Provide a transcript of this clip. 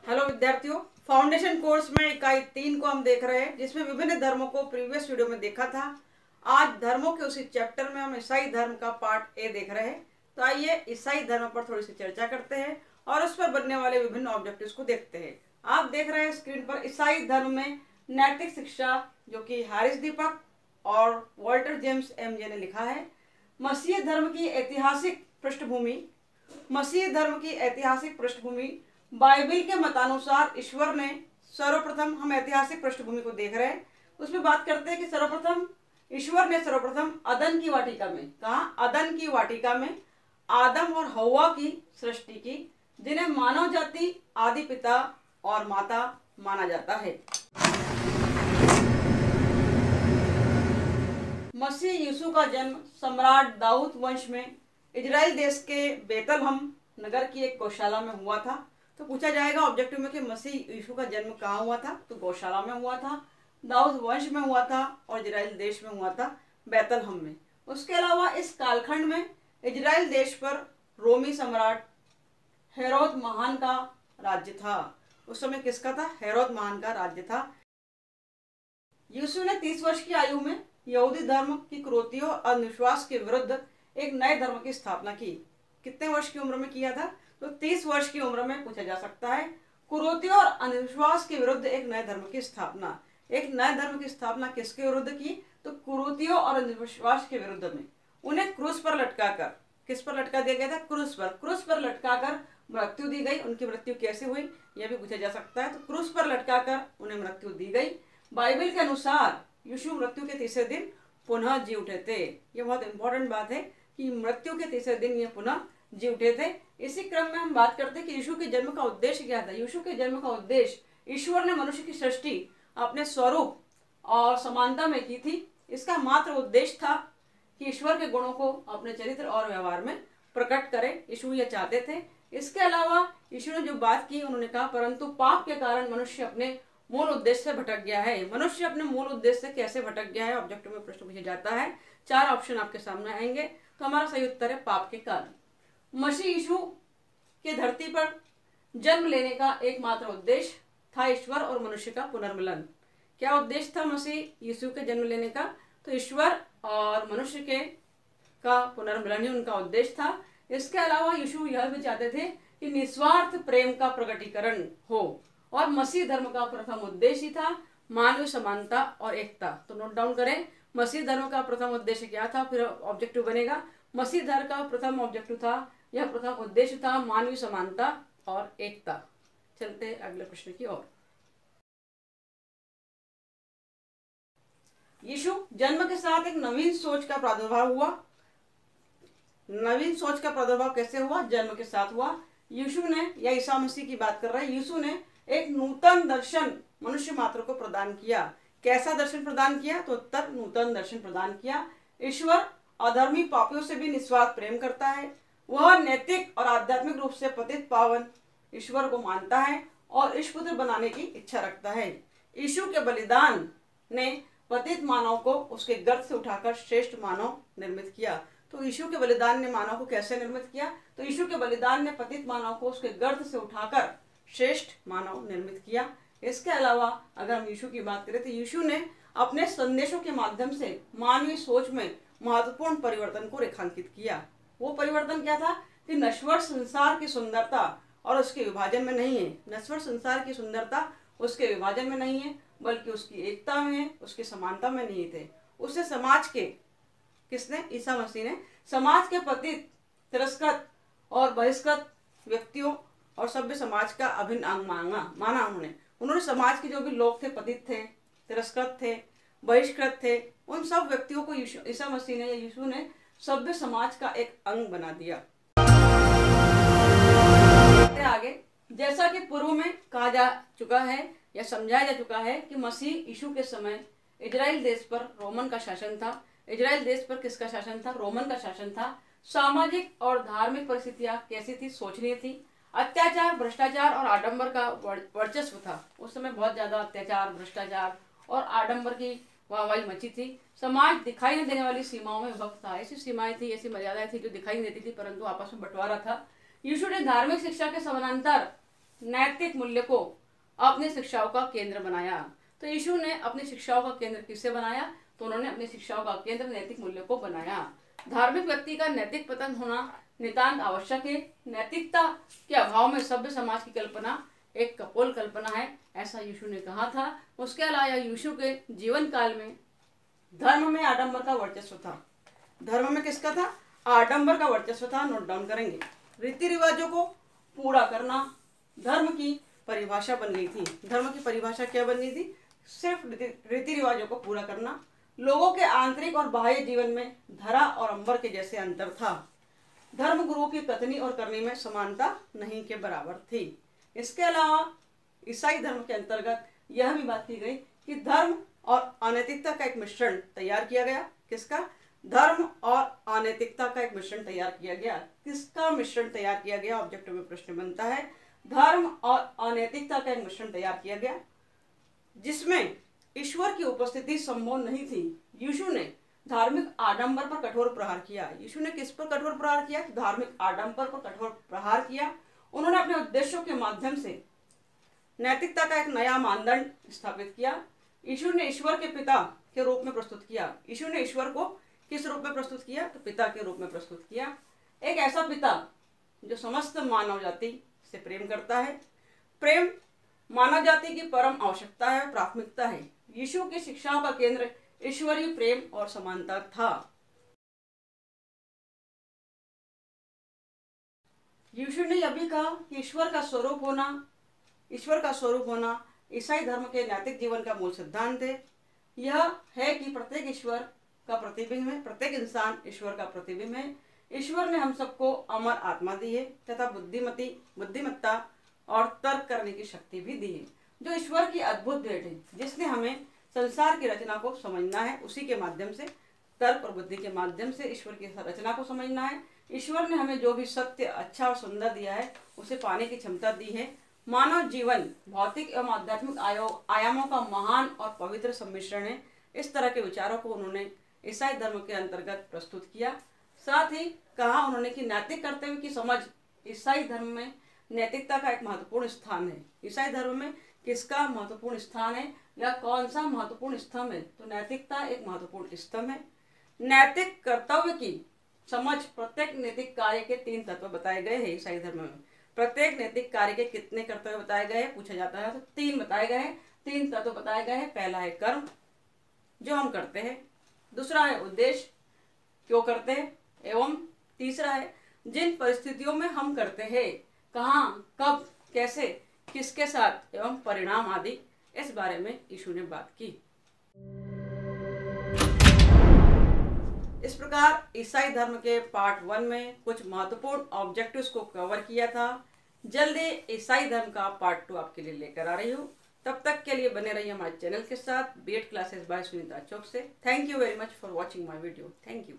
Hello विद्यार्थियों, foundation course में इकाई 3 को हम देख रहे हैं, जिसमें विभिन्न धर्मों को प्रीवियस वीडियो में देखा था। आज धर्मों के उसी चैप्टर में हम ईसाई धर्म का पार्ट ए देख रहे हैं। तो आइए ईसाई धर्म पर थोड़ी सी चर्चा करते हैं और उस पर बनने वाले विभिन्न ऑब्जेक्टिव्स को देखते हैं। आप देख रहे हैं स्क्रीन पर ईसाई धर्म में नैतिक शिक्षा, जो कि हैरिस दीपक और वॉल्टर जेम्स एमजे ने लिखा है। मसीह धर्म की ऐतिहासिक पृष्ठभूमि। मसीह धर्म की ऐतिहासिक पृष्ठभूमि बाइबिल के मतानुसार ईश्वर ने सर्वप्रथम, हम ऐतिहासिक पृष्ठभूमि को देख रहे हैं, उसमें बात करते हैं कि सर्वप्रथम ईश्वर ने सर्वप्रथम अदन की वाटिका में, कहा अदन की वाटिका में आदम और हव्वा की सृष्टि की, जिन्हें मानव जाति आदि पिता और माता माना जाता है। मसीह यीशु का जन्म सम्राट दाऊद वंश में इजराइल देश के बेतलहम नगर की एक गौशाला में हुआ था। तो पूछा जाएगा ऑब्जेक्टिव में कि मसीह यीशु का जन्म कहाँ हुआ था, तो गौशाला में हुआ था, दाऊद वंश में हुआ था और इजराइल देश में हुआ था, बेतलहम में। उसके अलावा इस कालखंड में इजराइल देश पर रोमी सम्राट हेरोद महान का राज्य था। उस समय किसका था? हेरोद महान का राज्य था। यीशु ने 30 वर्ष की आयु में यहूदी धर्म की कुरीतियों और अंधविश्वास के विरुद्ध एक नए धर्म की स्थापना की। कितने वर्ष की उम्र में किया था? तो 30 वर्ष की उम्र में पूछा जा सकता है। कुरीतियों और अंधविश्वास के विरुद्ध एक नए धर्म की स्थापना। एक नए धर्म की स्थापना किसके विरुद्ध की? तो कुरीतियों और अंधविश्वास के विरुद्ध में। उन्हें क्रूस पर लटकाकर, किस पर लटका दिया गया था? क्रूस पर। क्रूस पर लटकाकर मृत्यु दी गई। उनकी मृत्यु कैसे हुई, यह भी पूछा जा सकता है। तो क्रूस पर लटकाकर उन्हें मृत्यु दी गई। बाइबल के अनुसार यीशु मृत्यु के तीसरे दिन पुनः जी उठे थे। ये बहुत इंपॉर्टेंट बात है कि मृत्यु के तीसरे दिन ये पुनः जी उठे थे। इसी क्रम में हम बात करते हैं कि यीशु के जन्म का उद्देश्य क्या था। यीशु के जन्म का उद्देश्य, ईश्वर ने मनुष्य की सृष्टि अपने स्वरूप और समानता में की थी। इसका मात्र उद्देश्य था कि ईश्वर के गुणों को अपने चरित्र और व्यवहार में प्रकट करे। यीशु ये चाहते थे। इसके अलावा यीशु ने जो बात की, उन्होंने कहा परंतु पाप के कारण मनुष्य अपने मूल उद्देश्य से भटक गया है। मनुष्य अपने मूल उद्देश्य से कैसे भटक गया है, ऑब्जेक्टिव में प्रश्न पूछा जाता है। 4 ऑप्शन आपके सामने आएंगे। तो हमारा सही उत्तर है पाप के कारण। मसीह यीशु के धरती पर जन्म लेने का एकमात्र उद्देश्य था ईश्वर और मनुष्य का पुनर्मिलन। क्या उद्देश्य था मसीह यीशु के जन्म लेने का? तो ईश्वर और मनुष्य के का पुनर्मिलन ही उनका उद्देश्य था। इसके अलावा यीशु यह भी चाहते थे कि निस्वार्थ प्रेम का प्रकटीकरण हो, और मसीह धर्म का प्रथम उद्देश्य था मानवीय समानता और एकता। तो नोट डाउन करें, मसीह धर्म का प्रथम उद्देश्य क्या था, फिर ऑब्जेक्टिव बनेगा। मसीह धर्म का प्रथम ऑब्जेक्टिव था, यह प्रथम उद्देश्य था मानवीय समानता और एकता। चलते हैं अगले प्रश्न की ओर। यीशु जन्म के साथ एक नवीन सोच का प्रादुर्भाव हुआ। नवीन सोच का प्रादुर्भाव कैसे हुआ? जन्म के साथ हुआ। यीशु ने, या ईसा मसीह की बात कर रहे हैं, यीशु ने एक नूतन दर्शन मनुष्य मात्र को प्रदान किया। कैसा दर्शन प्रदान किया? तो उत्तर नूतन दर्शन प्रदान किया। ईश्वर अधर्मी पापियों से भी निस्वार्थ प्रेम करता है। वह नैतिक और आध्यात्मिक रूप से पतित पावन ईश्वर को मानता है और ईशपुत्र बनाने की इच्छा रखता है। यीशु के बलिदान ने पतित मानव को उसके गर्भ से उठाकर श्रेष्ठ मानव निर्मित किया। तो यीशु के बलिदान ने मानव को कैसे निर्मित किया? तो यीशु के बलिदान ने पतित मानव को उसके गर्भ से उठाकर श्रेष्ठ मानव निर्मित किया। इसके अलावा अगर हम यीशु की बात करें तो यीशु ने अपने संदेशों के माध्यम से मानवीय सोच में महत्वपूर्ण परिवर्तन को रेखांकित किया। वो परिवर्तन क्या था कि नश्वर संसार की सुंदरता और उसके विभाजन में नहीं है। नश्वर संसार की सुंदरता उसके विभाजन में नहीं है, बल्कि उसकी एकता में है, उसकी समानता में नहीं थे। उसे समाज के, किसने? ईसा मसीह ने समाज के पतित, तिरस्कृत और बहिष्कृत व्यक्तियों और सभ्य समाज का अभिन्न अंग माना। उन्होंने समाज के जो भी लोग थे, पतित थे, तिरस्कृत थे, बहिष्कृत थे, उन सब व्यक्तियों को ईसा मसीह ने या यीशु ने सभ्य समाज का एक अंग बना दिया। आगे, जैसा कि पूर्व में कहा जा चुका है या समझाया जा चुका है कि मसीह यीशु के समय इजराइल देश पर रोमन का शासन था। इजराइल देश पर किसका शासन था? रोमन का शासन था। सामाजिक और धार्मिक परिस्थितियां कैसी थी? सोचनीय थी। अत्याचार, भ्रष्टाचार और आडंबर का वर्चस्व था। उस समय बहुत ज्यादा अत्याचार, भ्रष्टाचार और आडंबर की वाहवाही मची थी। समाज दिखाई न देने वाली सीमाओं में विभक्त था। ऐसी सीमाएं थी, ऐसी मर्यादाएं थी जो दिखाई नहीं देती थी, परंतु आपस में बंटवारा था। यीशु ने धार्मिक शिक्षा के समानांतर नैतिक मूल्य को अपनी शिक्षाओं का केंद्र बनाया। तो यीशु ने अपनी शिक्षाओं का केंद्र किससे बनाया? तो उन्होंने अपनी शिक्षाओं का केंद्र नैतिक मूल्य को बनाया। धार्मिक व्यक्ति का नैतिक पतन होना नितांत आवश्यक है। नैतिकता के अभाव में सभ्य समाज की कल्पना एक कपोल कल्पना है, ऐसा यीशु ने कहा था। उसके अलावा यीशु के जीवन काल में धर्म में आडंबर का वर्चस्व था। धर्म में किसका था? आडंबर का वर्चस्व था। नोट डाउन करेंगे। रीति रिवाजों को पूरा करना धर्म की परिभाषा बन गई थी। धर्म की परिभाषा क्या बन गई थी? सिर्फ रीति रिवाजों को पूरा करना। लोगों के आंतरिक और बाह्य जीवन में धरा और अंबर के जैसे अंतर था। धर्म गुरुओं की कथनी और करनी में समानता नहीं के बराबर थी। इसके अलावा ईसाई धर्म के अंतर्गत यह भी बात की गई कि धर्म और अनैतिकता का एक मिश्रण तैयार किया गया। किसका? धर्म और अनैतिकता का एक मिश्रण तैयार किया गया। किसका मिश्रण तैयार किया गया? ऑब्जेक्टिव में प्रश्न बनता है। धर्म और अनैतिकता का एक मिश्रण तैयार किया गया जिसमें ईश्वर की उपस्थिति संभव नहीं थी। यीशु ने धार्मिक आडंबर पर कठोर प्रहार किया। यीशु ने किस पर कठोर प्रहार किया? धार्मिक आडंबर पर कठोर प्रहार किया। उन्होंने अपने उद्देश्यों के माध्यम से नैतिकता का एक नया मानदंड स्थापित किया। यीशु ने ईश्वर के पिता के रूप में प्रस्तुत किया। यीशु ने ईश्वर को किस रूप में प्रस्तुत किया? तो पिता के रूप में प्रस्तुत किया। एक ऐसा पिता जो समस्त मानव जाति से प्रेम करता है। प्रेम मानव जाति की परम आवश्यकता है, प्राथमिकता है। यीशु की शिक्षाओं का केंद्र ईश्वरीय प्रेम और समानता था। यीशु ने यह भी कहा कि ईश्वर का स्वरूप होना ईसाई धर्म के नैतिक जीवन का मूल सिद्धांत है। यह है कि प्रत्येक ईश्वर का प्रतिबिंब है, प्रत्येक इंसान ईश्वर का प्रतिबिंब है। ईश्वर ने हम सबको अमर आत्मा दी है तथा बुद्धिमत्ता और तर्क करने की शक्ति भी दी है, जो ईश्वर की अद्भुत भेंट है, जिसने हमें संसार की रचना को समझना है। उसी के माध्यम से, तर्क और बुद्धि के माध्यम से ईश्वर की रचना को समझना है। ईश्वर ने हमें जो भी सत्य, अच्छा और सुंदर दिया है, उसे पाने की क्षमता दी है। मानव जीवन भौतिक एवं आध्यात्मिक आयामों का महान और पवित्र सम्मिश्रण है। इस तरह के विचारों को उन्होंने ईसाई धर्म के अंतर्गत प्रस्तुत किया। साथ ही कहा उन्होंने कि नैतिक कर्तव्य की समझ ईसाई धर्म में नैतिकता का एक महत्वपूर्ण स्थान है। ईसाई धर्म में किसका महत्वपूर्ण स्थान है या कौन सा महत्वपूर्ण स्तंभ है? तो नैतिकता एक महत्वपूर्ण स्तंभ है। नैतिक कर्तव्य की समझ प्रत्येक नैतिक कार्य के 3 तत्व बताए गए हैं ईसाई धर्म में। प्रत्येक नैतिक कार्य के कितने कर्तव्य बताए गए हैं पूछा जाता है, तो 3 बताए गए हैं, 3 तत्व बताए गए हैं। पहला है कर्म, जो हम करते हैं। दूसरा है उद्देश्य, क्यों करते हैं, एवं तीसरा है जिन परिस्थितियों में हम करते हैं, कहाँ, कब, कैसे, किसके साथ एवं परिणाम आदि। इस बारे में यीशु ने बात की। इस प्रकार ईसाई धर्म के पार्ट 1 में कुछ महत्वपूर्ण ऑब्जेक्टिव्स को कवर किया था। जल्दी ईसाई धर्म का पार्ट 2 आपके लिए लेकर आ रही हूँ। तब तक के लिए बने रहिए हमारे चैनल के साथ, बीएड क्लासेस बाय सुनीता चौक से। Thank you very much for watching my video. Thank you.